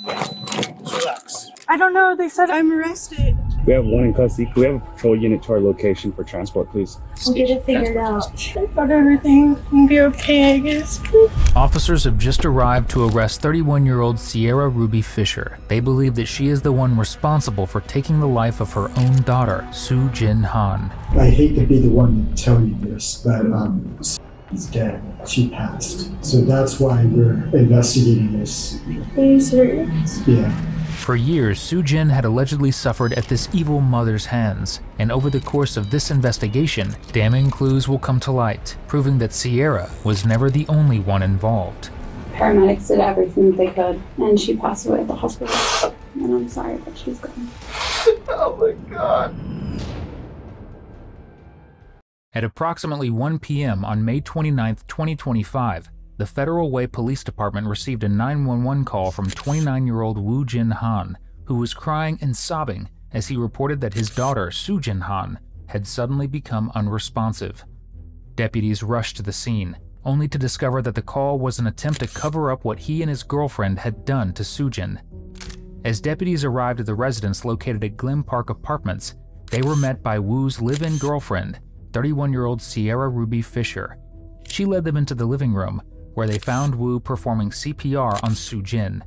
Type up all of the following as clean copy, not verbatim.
Relax. I don't know. They said I'm arrested. We have one in custody. Can we have a patrol unit to our location for transport, please? We'll get it figured out. I thought everything would be okay, I guess. Officers have just arrived to arrest 31-year-old Sierra Ruby Fisher. They believe that she is the one responsible for taking the life of her own daughter, Sujin Han. I hate to be the one to tell you this, but she's dead. She passed. So that's why we're investigating this. Are you serious? Yeah. For years, Sujin had allegedly suffered at this evil mother's hands, and over the course of this investigation, damning clues will come to light, proving that Sierra was never the only one involved. Paramedics did everything that they could, and she passed away at the hospital. And I'm sorry that she's gone. Oh my God. At approximately 1 p.m. on May 29, 2025, the Federal Way Police Department received a 911 call from 29-year-old Sujin Han, who was crying and sobbing as he reported that his daughter, Sujin Han, had suddenly become unresponsive. Deputies rushed to the scene, only to discover that the call was an attempt to cover up what he and his girlfriend had done to Sujin. As deputies arrived at the residence located at Glen Park Apartments, they were met by Wu's live-in girlfriend, 31-year-old Sierra Ruby Fisher. She led them into the living room, where they found Wu performing CPR on Sujin.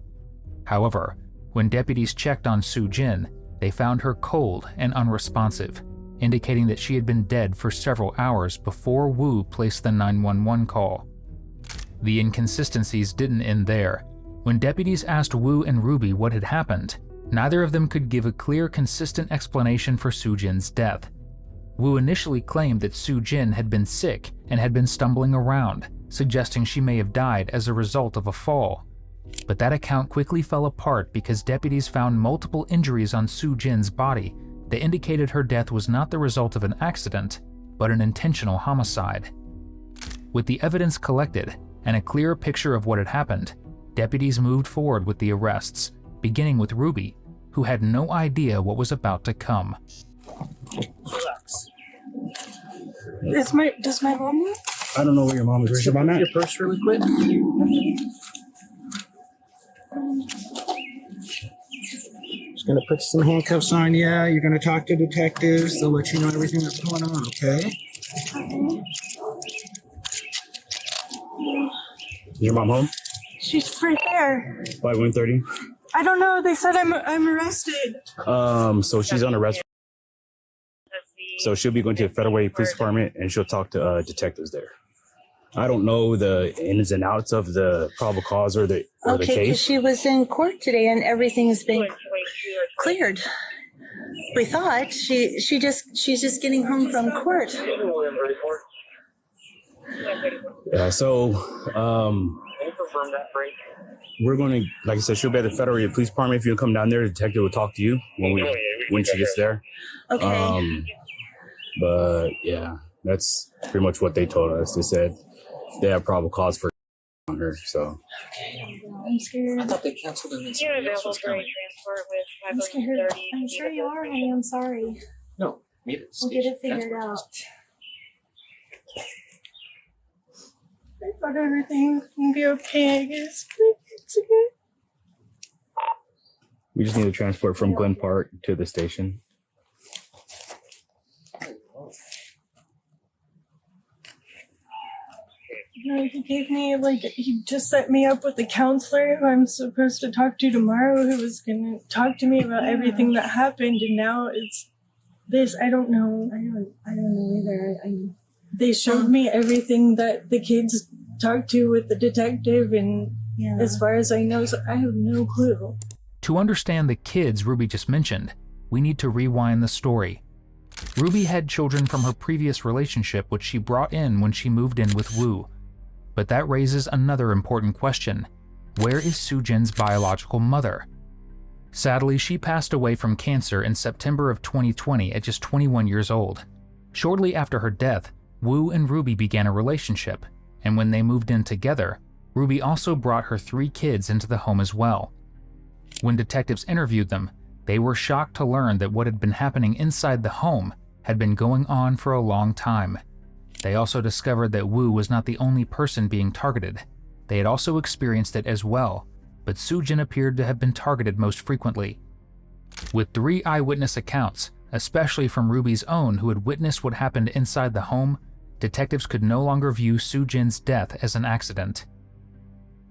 However, when deputies checked on Sujin, they found her cold and unresponsive, indicating that she had been dead for several hours before Wu placed the 911 call. The inconsistencies didn't end there. When deputies asked Wu and Ruby what had happened, neither of them could give a clear, consistent explanation for Sujin's death. Wu initially claimed that Sujin had been sick and had been stumbling around, suggesting she may have died as a result of a fall. But that account quickly fell apart because deputies found multiple injuries on Sujin's body that indicated her death was not the result of an accident, but an intentional homicide. With the evidence collected and a clearer picture of what had happened, deputies moved forward with the arrests, beginning with Ruby, who had no idea what was about to come. Relax. Does my mom know? I don't know where your mom is. Where's your mom at? Your purse really quick. Just gonna put some handcuffs on you. You're gonna talk to detectives. They'll let you know everything that's going on, okay? Is your mom home? She's right there. By 1:30? I don't know. They said I'm arrested. So she's on arrest. So she'll be going to the Federal Way Police Department and she'll talk to detectives there. I don't know the ins and outs of the probable cause or the case. Okay, because she was in court today and everything's been cleared. We thought she's just getting home from court. Yeah, so we're going to, like I said, she'll be at the Federal Way Police Department. If you come down there, the detective will talk to you when she gets there. Okay. But yeah, that's pretty much what they told us. They said they have probable cause for on her. So. Okay. I'm scared. I thought they canceled and then You're somebody else available was for a coming. transport with I'm scared. I'm sure you are, honey. I'm sorry. No, meet at the We'll get it station. figured out. I thought everything would be okay, I guess. It's okay. We just need to transport from Glen Park to the station. No, he gave me, he just set me up with a counselor who I'm supposed to talk to tomorrow, who was going to talk to me about everything that happened, and now it's this. I don't know. I don't know either. They showed me everything that the kids talked to with the detective, and as far as I know, so I have no clue. To understand the kids Ruby just mentioned, we need to rewind the story. Ruby had children from her previous relationship, which she brought in when she moved in with Wu. But that raises another important question. Where is Sujin's biological mother? Sadly, she passed away from cancer in September of 2020 at just 21 years old. Shortly after her death, Wu and Ruby began a relationship, and when they moved in together, Ruby also brought her 3 kids into the home as well. When detectives interviewed them, they were shocked to learn that what had been happening inside the home had been going on for a long time. They also discovered that Wu was not the only person being targeted. They had also experienced it as well. but Sujin appeared to have been targeted most frequently. With 3 eyewitness accounts, especially from Ruby's own who had witnessed what happened inside the home, detectives could no longer view Sujin's death as an accident.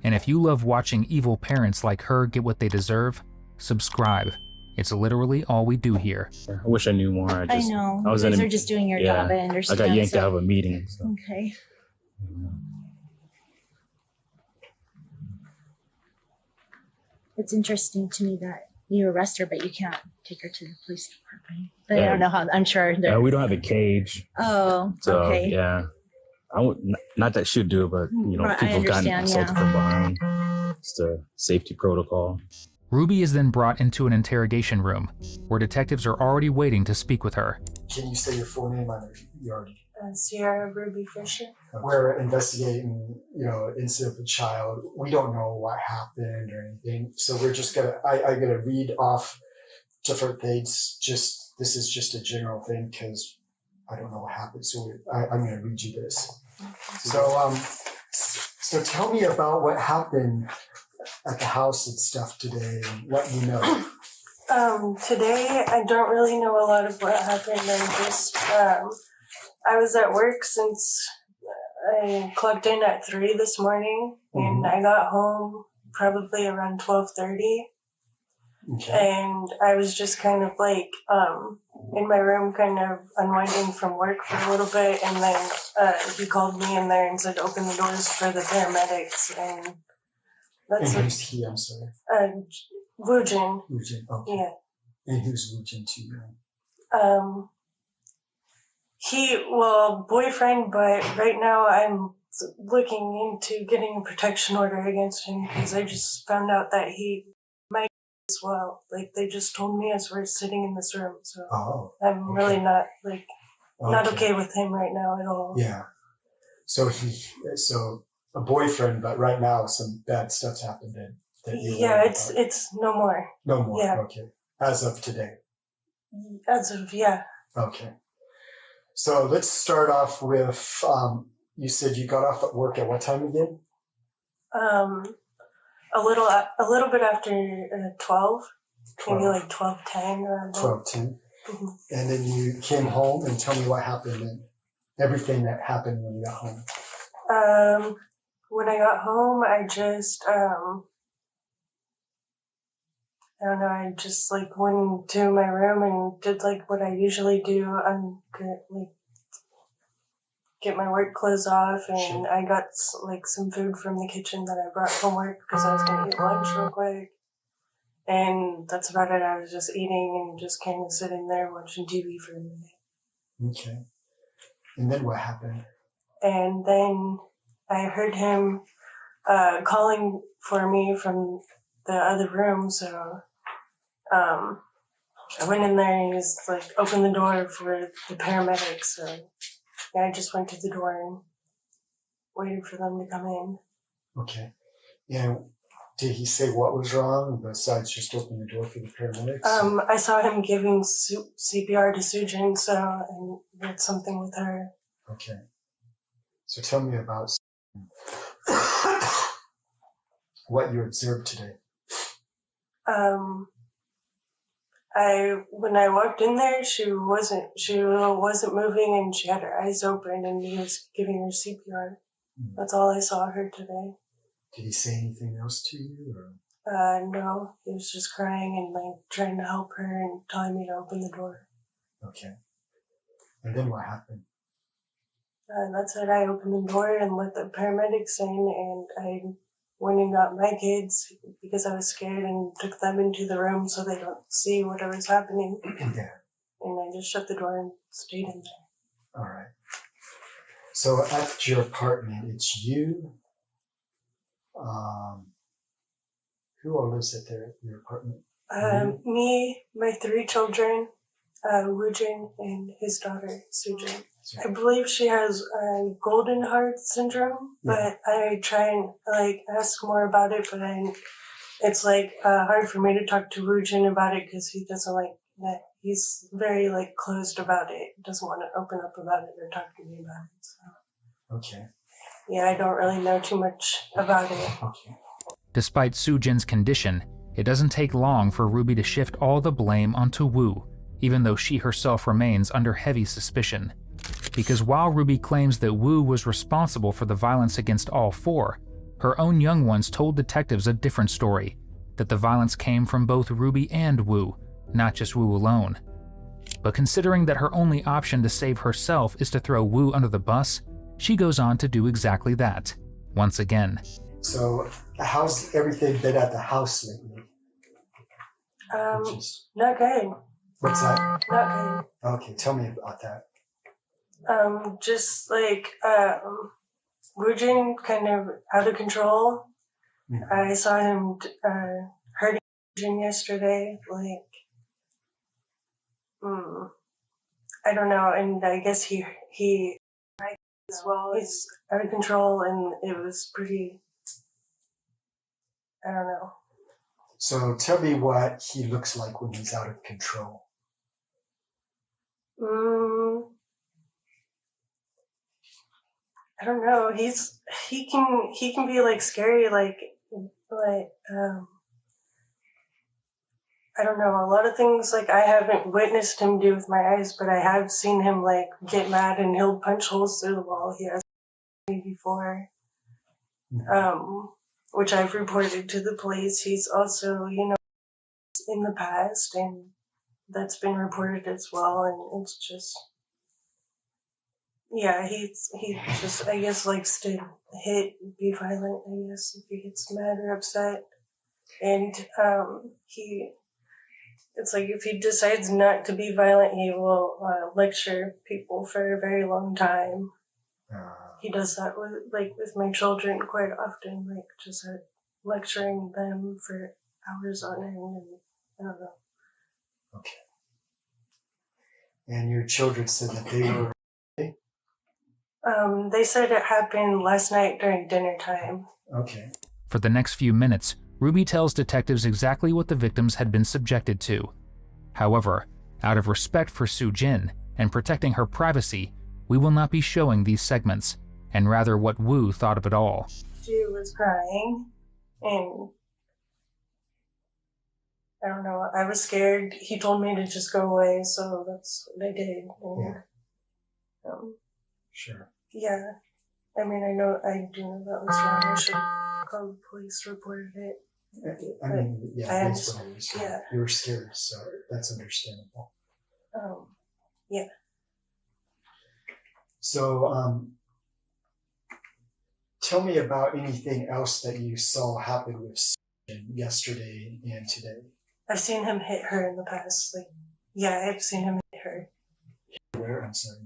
And if you love watching evil parents like her get what they deserve, subscribe. It's literally all we do here. I wish I knew more. I know. I was You guys in are just doing your job. I understand. I got yanked out of a meeting. So. Okay. It's interesting to me that you arrest her, but you can't take her to the police department. But I don't know how. I'm sure. We don't have a cage. Oh, so, okay. Yeah. I would not that she'd do it, but people gotten assaulted from behind. It's a safety protocol. Ruby is then brought into an interrogation room, where detectives are already waiting to speak with her. Can you say your full name? You already. Sierra Ruby Fisher. We're investigating, incident of a child. We don't know what happened or anything, so we're just I'm gonna read off different things. This is just a general thing because I don't know what happened. So I'm gonna read you this. So tell me about what happened at the house and stuff today, and what you know. Today I don't really know a lot of what happened. I was at work since I clocked in at 3 this morning, and I got home probably around 12:30. Okay. And I was just kind of like in my room, kind of unwinding from work for a little bit, and then he called me in there and said, "Open the doors for the paramedics." And that's and who's he? I'm sorry. Woojin. Woojin. Okay. Yeah. And who's Woojin to you? Boyfriend, but right now I'm looking into getting a protection order against him because I just found out that he might as well. Like, they just told me as we're sitting in this room, so I'm really not okay with him right now at all. Yeah. So a boyfriend, but right now some bad stuff's happened that you. Yeah, it's no more. No more. Yeah. Okay. As of today. Yeah. Okay. So let's start off with, you said you got off at work at what time again? A little bit after 12, maybe like 12:10 or 12:10. Mm-hmm. And then you came home, and tell me what happened and everything that happened when you got home. When I got home, I just, I don't know, I just like went into my room and did like what I usually do. I'm like get my work clothes off, and I got like some food from the kitchen that I brought from work because I was going to eat lunch real quick. And that's about it. I was just eating and just kind of sitting there watching TV for a minute. Okay. And then what happened? And then I heard him calling for me from the other room, so I went in there and he was like, "Open the door for the paramedics." So I just went to the door and waited for them to come in. Okay. And did he say what was wrong besides just open the door for the paramedics? I saw him giving CPR to Sujin, and that's something with her. Okay. So tell me about what you observed today. When I walked in there, she wasn't moving, and she had her eyes open, and he was giving her CPR. That's all I saw her today. Did he say anything else to you? Or? No, he was just crying and like trying to help her and telling me to open the door. Okay. And then what happened? That's it. I opened the door and let the paramedics in, and I went and got my kids because I was scared and took them into the room so they don't see whatever's happening. Yeah. And I just shut the door and stayed in there. All right. So at your apartment, it's you. Who all lives at your apartment? Me, my 3 children, Woojin, and his daughter, Sujin. I believe she has golden heart syndrome, but I try and like ask more about it, but it's like hard for me to talk to Woojin about it because he doesn't like that. He's very like closed about it. He doesn't want to open up about it or talk to me about it. So. Okay. Yeah, I don't really know too much about it. Okay. Despite Sujin's condition, it doesn't take long for Ruby to shift all the blame onto Wu, even though she herself remains under heavy suspicion. Because while Ruby claims that Wu was responsible for the violence against all four, her own young ones told detectives a different story, that the violence came from both Ruby and Wu, not just Wu alone. But considering that her only option to save herself is to throw Wu under the bus, she goes on to do exactly that, once again. So how's everything been at the house lately? Not good. What's that? Not good. Okay, tell me about that. Just like Wujin kind of out of control. Mhm. I saw him hurting Wujin yesterday. Like, I don't know, and I guess he as well. He's out of control, and it was pretty. I don't know. So tell me what he looks like when he's out of control. I don't know. He can be like scary, like I don't know, a lot of things like I haven't witnessed him do with my eyes, but I have seen him like get mad and he'll punch holes through the wall. He has me before, which I've reported to the police. He's also, in the past, and that's been reported as well. And it's just, yeah, he just, I guess, likes to hit, be violent, I guess, if he gets mad or upset. And it's like if he decides not to be violent, he will lecture people for a very long time. He does that with my children quite often, like just lecturing them for hours on end, and I don't know. Okay. And your children said that they were... They said it happened last night during dinner time. Okay. For the next few minutes, Ruby tells detectives exactly what the victims had been subjected to. However, out of respect for Sujin and protecting her privacy, we will not be showing these segments, and rather what Wu thought of it all. She was crying, and I don't know, I was scared. He told me to just go away, so that's what I did. And, Sure. Yeah. I mean, I do know that was wrong. I should call the police, reported it. I mean, yeah, that's what I was saying. Yeah. You were scared, so that's understandable. Yeah. So, tell me about anything else that you saw happen with Sujin yesterday and today. I've seen him hit her in the past. Like, yeah, I've seen him hit her. Where? I'm sorry.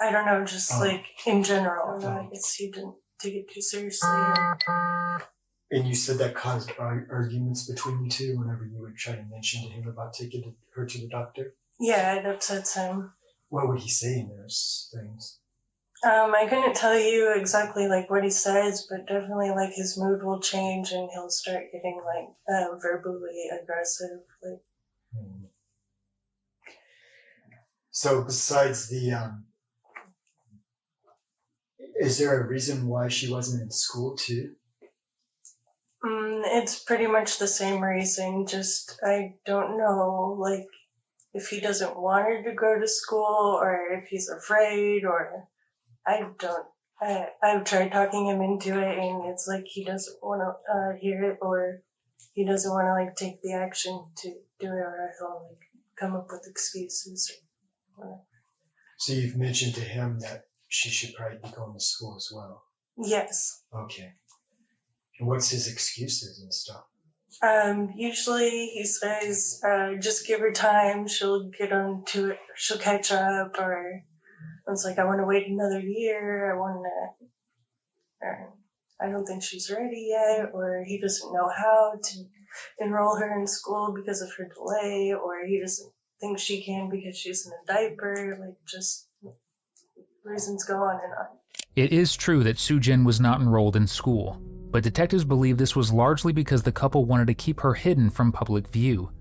I don't know, just like in general. I guess he didn't take it too seriously. And you said that caused arguments between you two whenever you would try to mention to him about taking her to the doctor? Yeah, it upsets him. What would he say in those things? I couldn't tell you exactly like what he says, but definitely like his mood will change and he'll start getting like verbally aggressive. Like. So besides the, is there a reason why she wasn't in school too? It's pretty much the same reason, just I don't know, like, if he doesn't want her to go to school or if he's afraid or I've tried talking him into it and it's like he doesn't want to hear it or he doesn't want to like take the action to do it or he'll like come up with excuses or whatever. So you've mentioned to him that she should probably be going to school as well? Yes. Okay. And what's his excuses and stuff? Usually he says, just give her time, she'll get on to it, she'll catch up, or it's like, I want to wait another year, I don't think she's ready yet, or he doesn't know how to enroll her in school because of her delay, or he doesn't think she can because she's in a diaper, like just reasons go on and on. It is true that Sujin was not enrolled in school, but detectives believe this was largely because the couple wanted to keep her hidden from public view.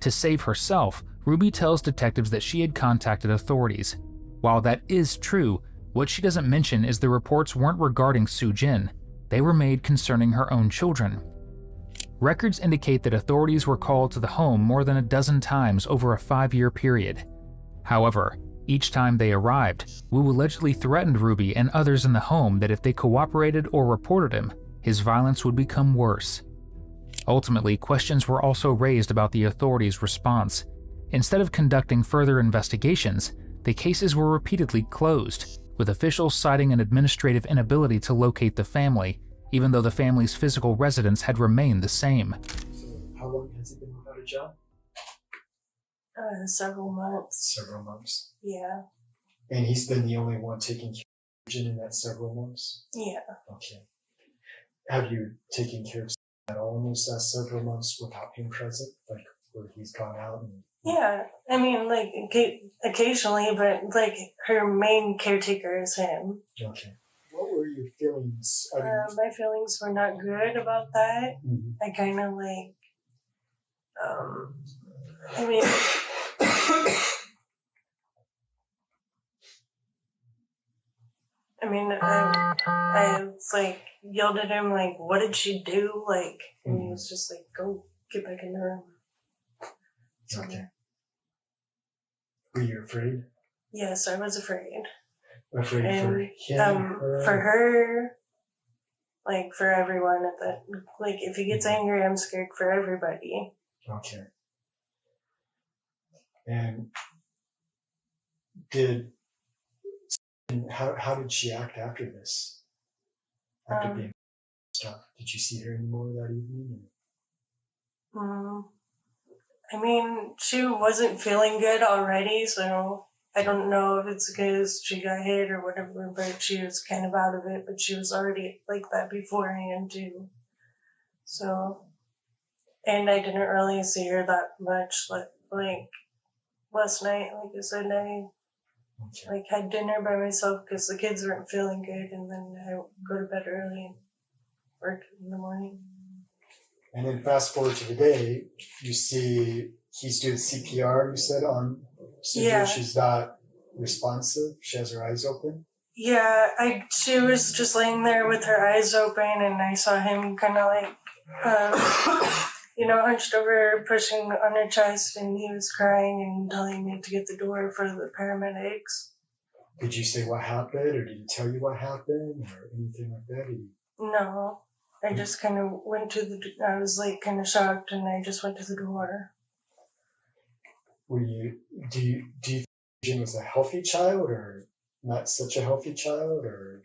To save herself, Ruby tells detectives that she had contacted authorities. While that is true, what she doesn't mention is the reports weren't regarding Sujin. They were made concerning her own children. Records indicate that authorities were called to the home more than a dozen times over a 5-year period. However, each time they arrived, Wu allegedly threatened Ruby and others in the home that if they cooperated or reported him, his violence would become worse. Ultimately, questions were also raised about the authorities' response. Instead of conducting further investigations, the cases were repeatedly closed, with officials citing an administrative inability to locate the family, even though the family's physical residence had remained the same. So how long has he been without a job? Several months. Several months. Yeah. And he's been the only one taking care of Sujin in that several months? Yeah. Okay. Have you taken care of Sujin at all in those last several months without him present? Like, where he's gone out and... Yeah. I mean, like, occasionally, but, like, her main caretaker is him. Okay. What were your feelings? I mean, My feelings were not good about that. mhm. I kind of, like, I mean... I like yelled at him like, "What did she do?" Like, and he was just like, "Go get back in the room." So, Okay. Were you afraid? yes, I was afraid. Afraid for And him? for her, like for everyone at that. Like, if he gets angry, I'm scared for everybody. Okay. And did how did she act after this? After being stuff, did you see her anymore that evening? I mean, she wasn't feeling good already, so I don't know if it's because she got hit or whatever, but she was kind of out of it, but she was already like that beforehand too. So, and I didn't really see her that much, like last night, like I said, I Okay. had dinner by myself because the kids weren't feeling good, and then I go to bed early and work in the morning. And then fast forward to the day, you see he's doing CPR, you said, on Sujin. Yeah. She's not responsive. She has her eyes open. Yeah, she was just laying there with her eyes open, and I saw him kind of like, hunched over, pushing on her chest, and he was crying and telling me to get the door for the paramedics. Did you say what happened, or did he tell you what happened, or anything like that? No, I just kind of went to I was like kind of shocked, and I just went to the door. Do you think Sujin was a healthy child, or not such a healthy child, or?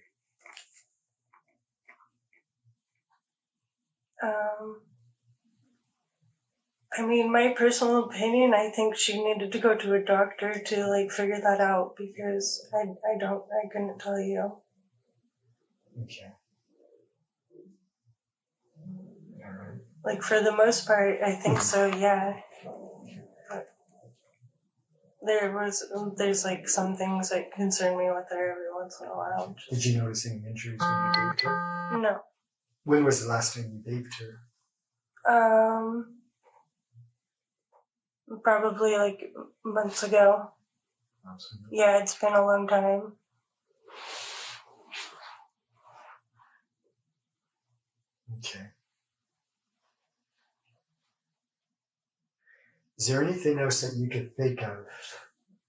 I mean, my personal opinion, I think she needed to go to a doctor to like figure that out, because I couldn't tell you. Okay. All right. Like, for the most part, I think so, yeah. But there's like some things that concern me with her every once in a while. Did you notice any injuries when you bathed her? No. When was the last time you bathed her? Probably like months ago. Yeah, it's been a long time. Okay. Is there anything else that you could think of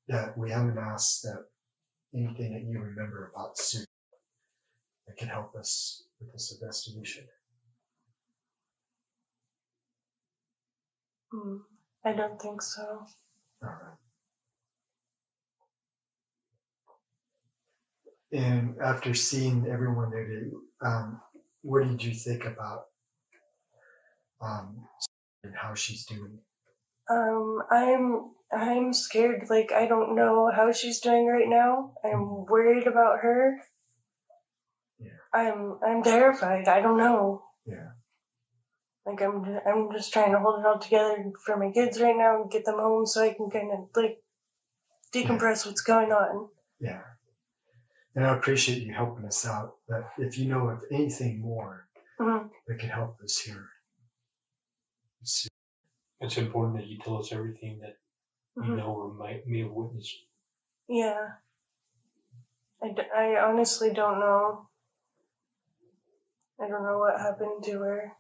that we haven't asked, that anything that you remember about Sue that can help us with this investigation? I don't think so. All right. And after seeing everyone there, what did you think about and how she's doing? I'm scared. Like, I don't know how she's doing right now. I'm worried about her. Yeah. I'm terrified. I don't know. Yeah. Like, I'm just trying to hold it all together for my kids right now and get them home so I can kind of like decompress what's going on. Yeah. And I appreciate you helping us out. But if you know of anything more that can help us here, it's important that you tell us everything that you know or may have witnessed. Yeah. I honestly don't know. I don't know what happened to her.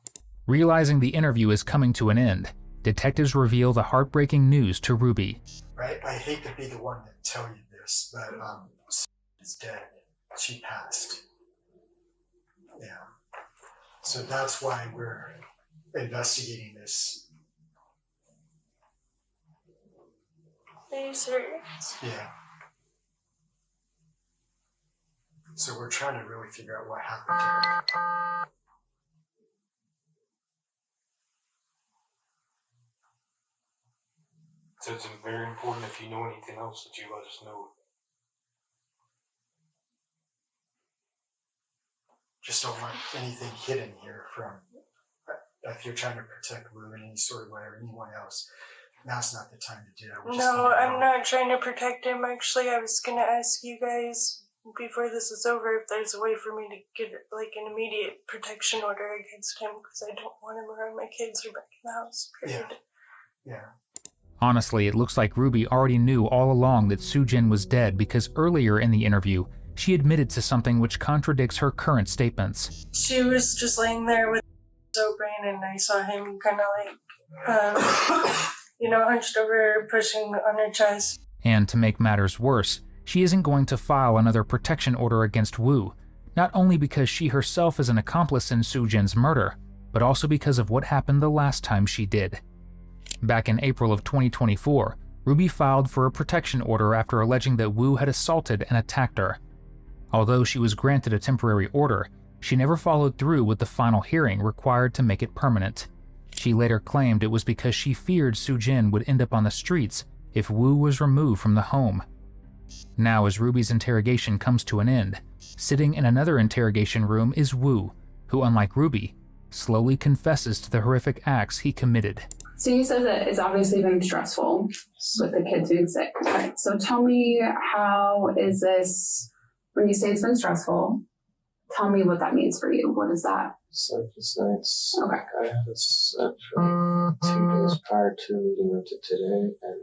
Realizing the interview is coming to an end, detectives reveal the heartbreaking news to Ruby. Right? I hate to be the one to tell you this, but is dead. She passed. Yeah. So that's why we're investigating this. Are you serious? Yeah. So we're trying to really figure out what happened to her. So it's very important if you know anything else that you let us know. Just don't want anything hidden here from, if you're trying to protect Lou in any sort of way or anyone else, now's not the time to do that. No, I'm not trying to protect him. Actually, I was going to ask you guys before this is over if there's a way for me to get like an immediate protection order against him because I don't want him around my kids or back in the house. Period. Yeah. Honestly, it looks like Ruby already knew all along that Sujin was dead because earlier in the interview, she admitted to something which contradicts her current statements. She was just laying there with his open and I saw him kind of like, hunched over, pushing on her chest. And to make matters worse, she isn't going to file another protection order against Wu, not only because she herself is an accomplice in Sujin's murder, but also because of what happened the last time she did. Back in April of 2024, Ruby filed for a protection order after alleging that Wu had assaulted and attacked her. Although she was granted a temporary order, she never followed through with the final hearing required to make it permanent. She later claimed it was because she feared Sujin would end up on the streets if Wu was removed from the home. Now, as Ruby's interrogation comes to an end, sitting in another interrogation room is Wu, who, unlike Ruby, slowly confesses to the horrific acts he committed. So you said that it's obviously been stressful with the kids being sick. Okay, so tell me, how is this, when you say it's been stressful, tell me what that means for you. What is that? Sleepless nights. Okay. I had it set for 2 days prior to leading up to today, and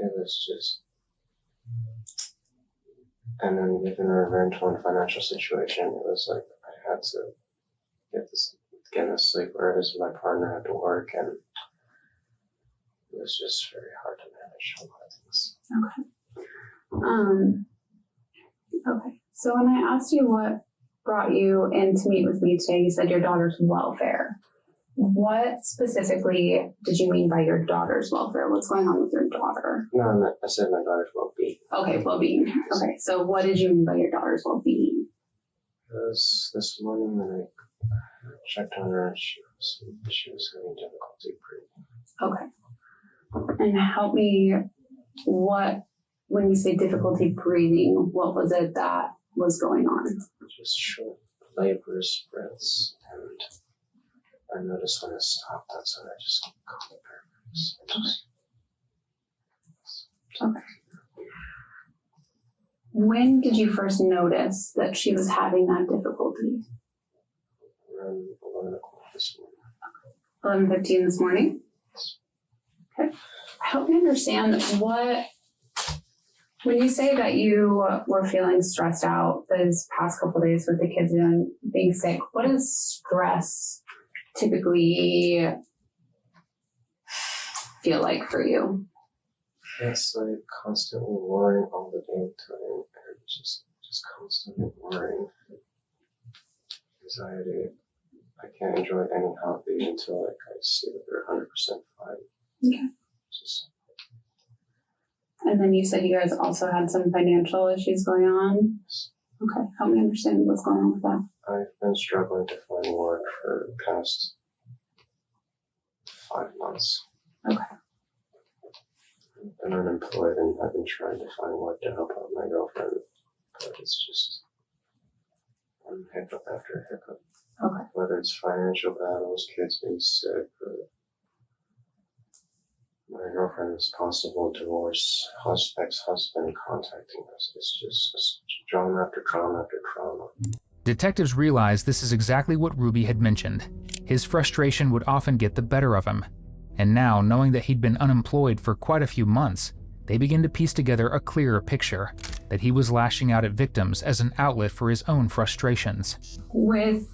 it was just, and then given our rental and financial situation, it was like I had to get this sleep, whereas my partner had to work, and it was just very hard to manage a lot of things. Okay. So when I asked you what brought you in to meet with me today, you said your daughter's welfare. What specifically did you mean by your daughter's welfare? What's going on with your daughter? No, I said my daughter's well-being. Okay, well-being. Okay, so what did you mean by your daughter's well-being? Because this morning when I checked on her, she was having difficulty breathing. Okay. And help me, when you say difficulty breathing, what was it that was going on? Just short, laborious breaths, and I noticed when it stopped, that's when I just called her. Okay. When did you first notice that she was having that difficulty? Around 11 o'clock this morning. 11:15 this morning? Okay. Help me understand when you say that you were feeling stressed out those past couple of days with the kids being sick, what does stress typically feel like for you? It's like constantly worrying all the damn time, and just constantly worrying. Anxiety. I can't enjoy any hobby until I see that they're 100% fine. Okay. And then you said you guys also had some financial issues going on? Okay, help me understand what's going on with that. I've been struggling to find work for the past 5 months. Okay. I've been unemployed and I've been trying to find work to help out my girlfriend, but it's just one hiccup after hiccup. Okay. Whether it's financial battles, kids being sick, or my girlfriend's possible divorce, ex-husband contacting us. It's just drama after trauma after trauma. Detectives realized this is exactly what Ruby had mentioned. His frustration would often get the better of him. And now, knowing that he'd been unemployed for quite a few months, they begin to piece together a clearer picture, that he was lashing out at victims as an outlet for his own frustrations. With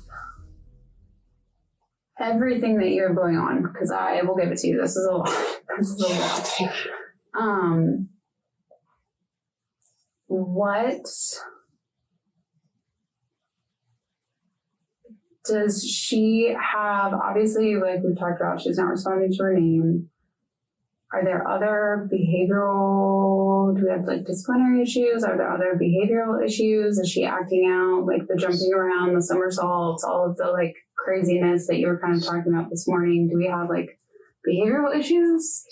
everything that you have going on, because I will give it to you. This is a lot. This is a lot. Thank you. What does she have? Obviously, like we talked about, she's not responding to her name. Are there other behavioral, do we have like disciplinary issues? Are there other behavioral issues? Is she acting out, like the jumping around, the somersaults, all of the like craziness that you were kind of talking about this morning? Do we have like behavioral issues?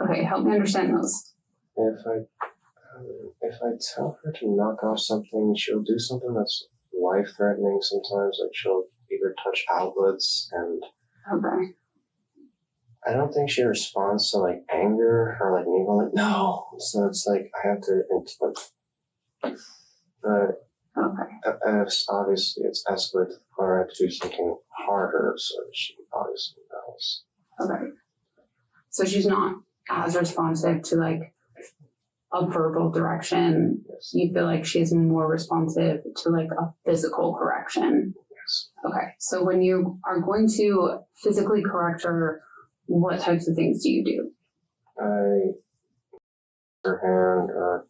Okay, help me understand those. If I tell her to knock off something, she'll do something that's life-threatening sometimes. Like she'll either touch outlets, and Okay. I don't think she responds to like anger or like me going like, no. So it's like I have to obviously it's escalated to the point where I have to do something harder so that she obviously knows. Okay. So she's not as responsive to like a verbal direction. Yes. You feel like she's more responsive to like a physical correction. Yes. Okay. So when you are going to physically correct her, what types of things do you do? Her hand or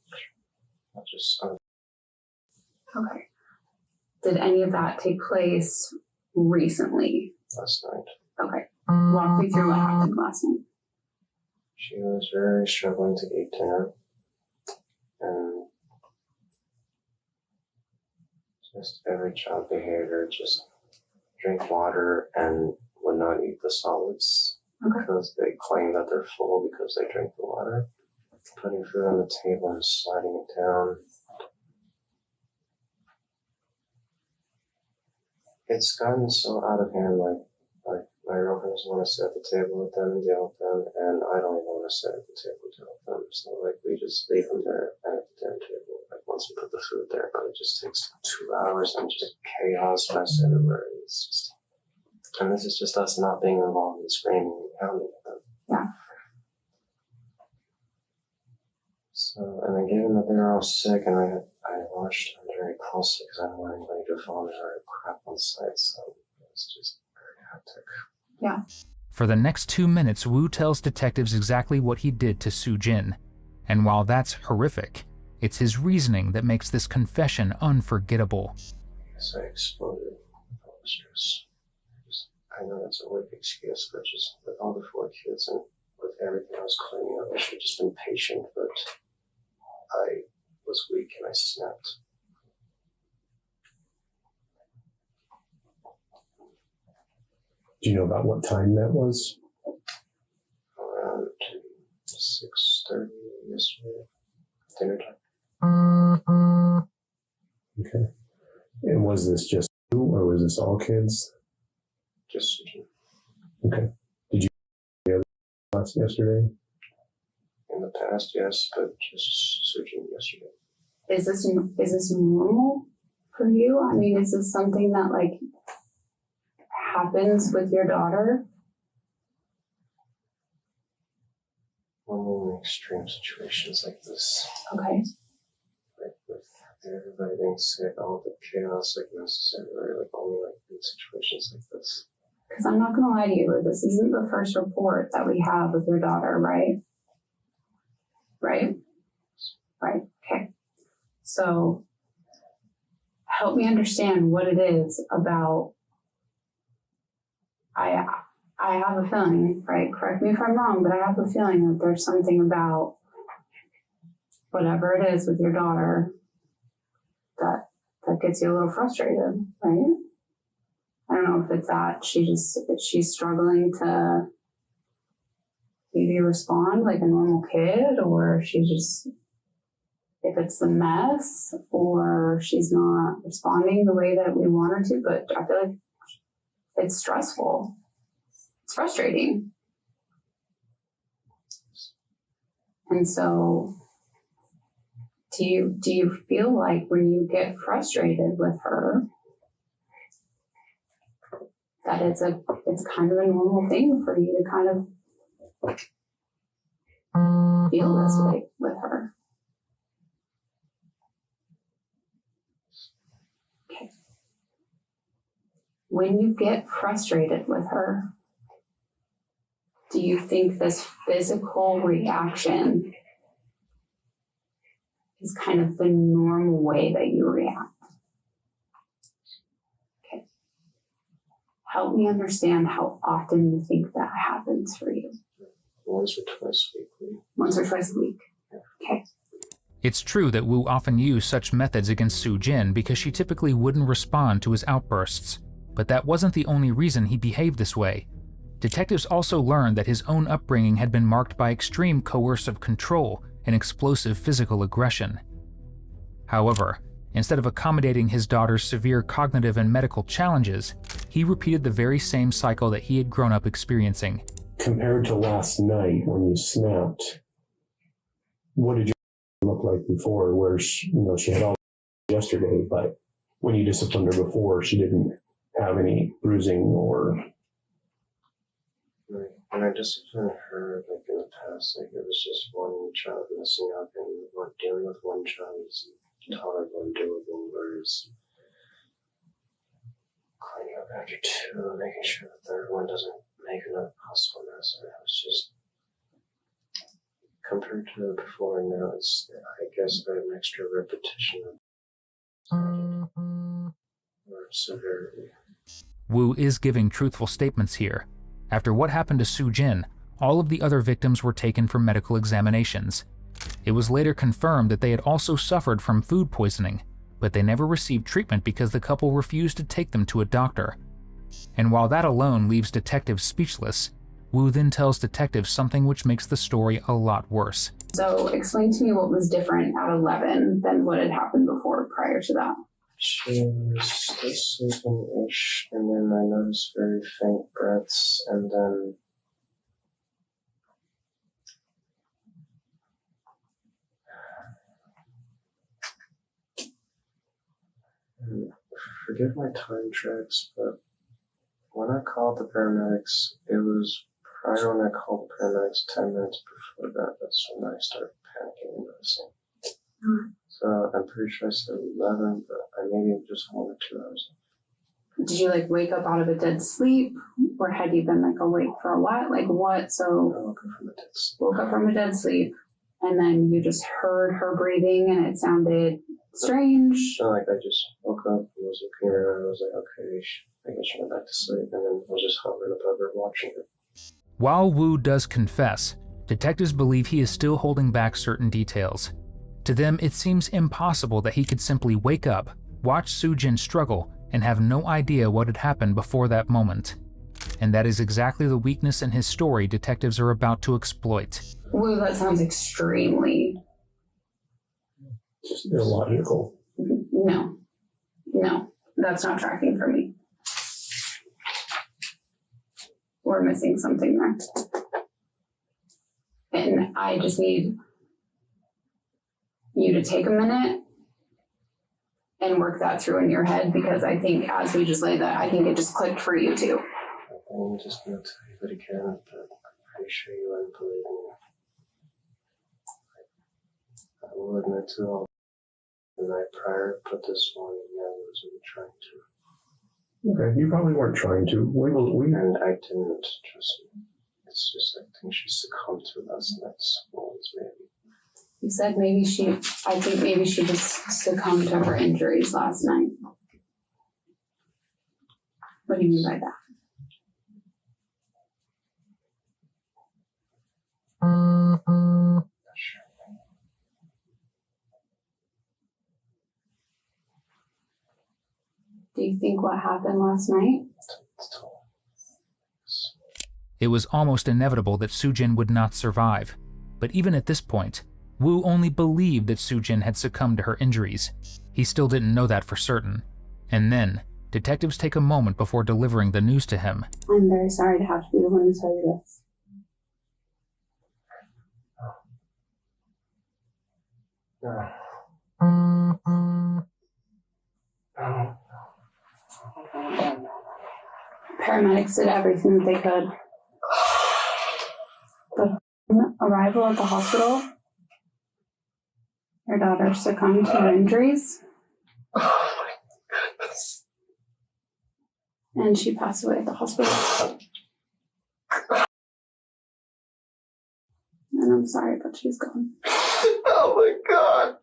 just Okay. Did any of that take place recently? last night. Okay. Walk me through what happened last night. She was very struggling to eat dinner, and just every child behavior, just drink water and would not eat the solids because they claim that they're full because they drink the water. Putting food on the table and sliding it down. It's gotten so out of hand, like my girlfriend doesn't want to sit at the table with them and deal with them, and I don't even want to sit at the table and deal with them. So like we just leave them there at the dinner table. Like once we put the food there, but it just takes 2 hours and just chaos, mess everywhere. It's just, and this is just us not being involved in screaming and pounding at them. Yeah. So, and then given that they were all sick, and I watched them very closely because I don't want anybody to vomit or crap on site, so it's just very hectic. Yeah. For the next 2 minutes, Wu tells detectives exactly what he did to Sujin. And while that's horrific, it's his reasoning that makes this confession unforgettable. Yes, I exploded with all the stress. I know that's a weak excuse, but just with all the 4 kids and with everything I was cleaning up, I should have just been patient, but I was weak and I snapped. Do you know about what time that was? Around 6:30 yesterday, dinner time. Okay. And was this just you, or was this all kids? Just Sujin. Okay. Did you the other class yesterday? In the past, yes, but just Sujin yesterday. Is this normal for you? I mean, is this something that like happens with your daughter? Only in extreme situations like this. Okay. Like with everybody being sick, all the chaos like necessary, like only like in situations like this. Because I'm not going to lie to you, this isn't the first report that we have with your daughter, right? Right? Right. Okay. So help me understand what it is about. I have a feeling, right? Correct me if I'm wrong, but I have a feeling that there's something about whatever it is with your daughter that gets you a little frustrated, right? I don't know if it's that she's struggling to maybe respond like a normal kid, or she just, if it's the mess, or she's not responding the way that we want her to, but I feel like it's stressful. It's frustrating. And so do you feel like when you get frustrated with her that it's kind of a normal thing for you to kind of feel this way with her? Okay. When you get frustrated with her, do you think this physical reaction is kind of the normal way that you react? Okay. Help me understand how often you think that happens for you. Once or twice weekly. Once or twice a week. Okay. It's true that Wu often used such methods against Sujin because she typically wouldn't respond to his outbursts, but that wasn't the only reason he behaved this way. Detectives also learned that his own upbringing had been marked by extreme coercive control and explosive physical aggression. However, instead of accommodating his daughter's severe cognitive and medical challenges, he repeated the very same cycle that he had grown up experiencing. Compared to last night when you snapped, what did you look like before? Where she had all yesterday, but when you disciplined her before, she didn't have any bruising or. When I disciplined her, like in the past, like it was just one child messing up and we're dealing with one child is tolerable and doable, whereas cleaning up after two and making sure the third one doesn't make another possible mess. It was just compared to before and now, it's, I guess, an extra repetition of or severity. Wu is giving truthful statements here. After what happened to Sujin, all of the other victims were taken for medical examinations. It was later confirmed that they had also suffered from food poisoning, but they never received treatment because the couple refused to take them to a doctor. And while that alone leaves detectives speechless, Wu then tells detectives something which makes the story a lot worse. So explain to me what was different at 11 than what had happened before prior to that. She was still sleeping-ish, and then I noticed very faint breaths, and then forgive my time tracks, but when I called the paramedics, it was prior when I called the paramedics 10 minutes before that. That's when I started panicking and noticing. So I'm pretty sure I said 11, but I maybe just 1 or 2 hours. Did you wake up out of a dead sleep, or had you been awake for a while? What? So I woke up from a dead sleep. Woke up from a dead sleep, and then you just heard her breathing, and it sounded strange. So I just woke up and was looking around. I was like, okay, I guess she went back to sleep, and then I was just hovering above her watching her. While Wu does confess, detectives believe he is still holding back certain details. To them, it seems impossible that he could simply wake up, watch Sujin struggle, and have no idea what had happened before that moment. And that is exactly the weakness in his story detectives are about to exploit. Woo, that sounds extremely... Just illogical. No, that's not tracking for me. We're missing something there. And I just need you to take a minute and work that through in your head, because I think as we just laid that, I think it just clicked for you too. I'm just going to tell you that again, but I'm pretty sure you wouldn't believe me. I will admit to all the night prior, but this morning I wasn't trying to. Okay, you probably weren't trying to. And I didn't, trust me. It's just, I think she succumbed to last night's wounds, maybe. You said I think maybe she just succumbed to her injuries last night. What do you mean by that? Not sure. Do you think what happened last night? It was almost inevitable that Sujin would not survive, but even at this point, Wu only believed that Sujin had succumbed to her injuries. He still didn't know that for certain. And then, detectives take a moment before delivering the news to him. I'm very sorry to have to be the one to tell you this. Paramedics did everything that they could. But upon arrival at the hospital, your daughter succumbed to her injuries. Oh my goodness. And she passed away at the hospital. And I'm sorry, but she's gone. Oh my God.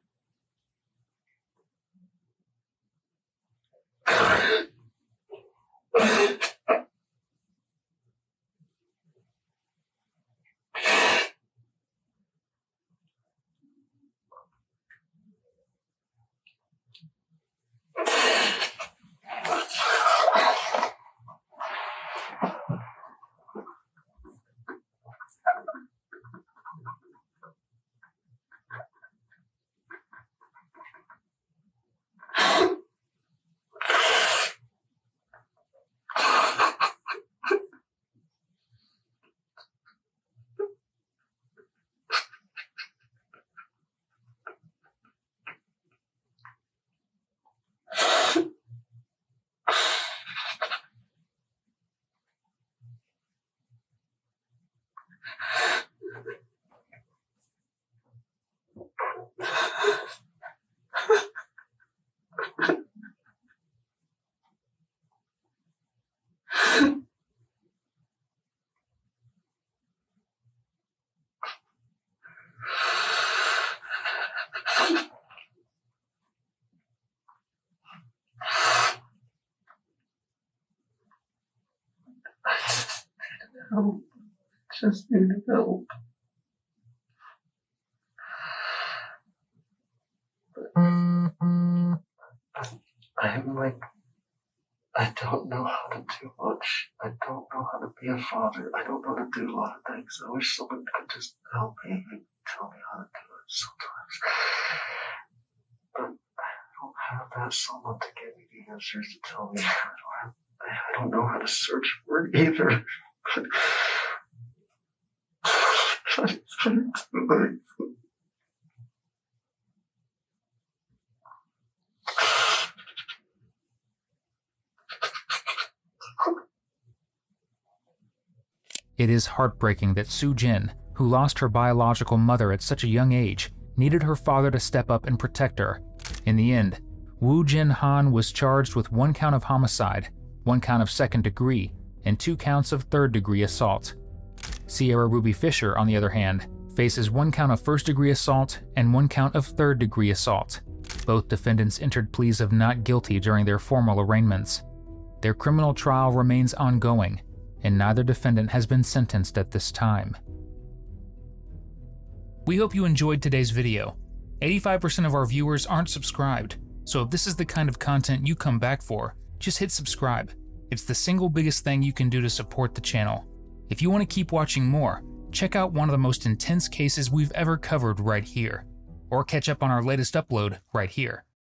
Help. Just need help. I'm like, I don't know how to do much. I don't know how to be a father. I don't know how to do a lot of things. I wish someone could just help me and tell me how to do it sometimes. But I don't have that someone to give me the answers to tell me. I don't know how to search for it either. It is heartbreaking that Sujin, who lost her biological mother at such a young age, needed her father to step up and protect her. In the end, Sujin Han was charged with 1 count of homicide, 1 count of second degree, and 2 counts of third-degree assault. Sierra Ruby Fisher, on the other hand, faces 1 count of first-degree assault and 1 count of third-degree assault. Both defendants entered pleas of not guilty during their formal arraignments. Their criminal trial remains ongoing, and neither defendant has been sentenced at this time. We hope you enjoyed today's video. 85% of our viewers aren't subscribed, so if this is the kind of content you come back for, just hit subscribe. It's the single biggest thing you can do to support the channel. If you want to keep watching more, check out one of the most intense cases we've ever covered right here, or catch up on our latest upload right here.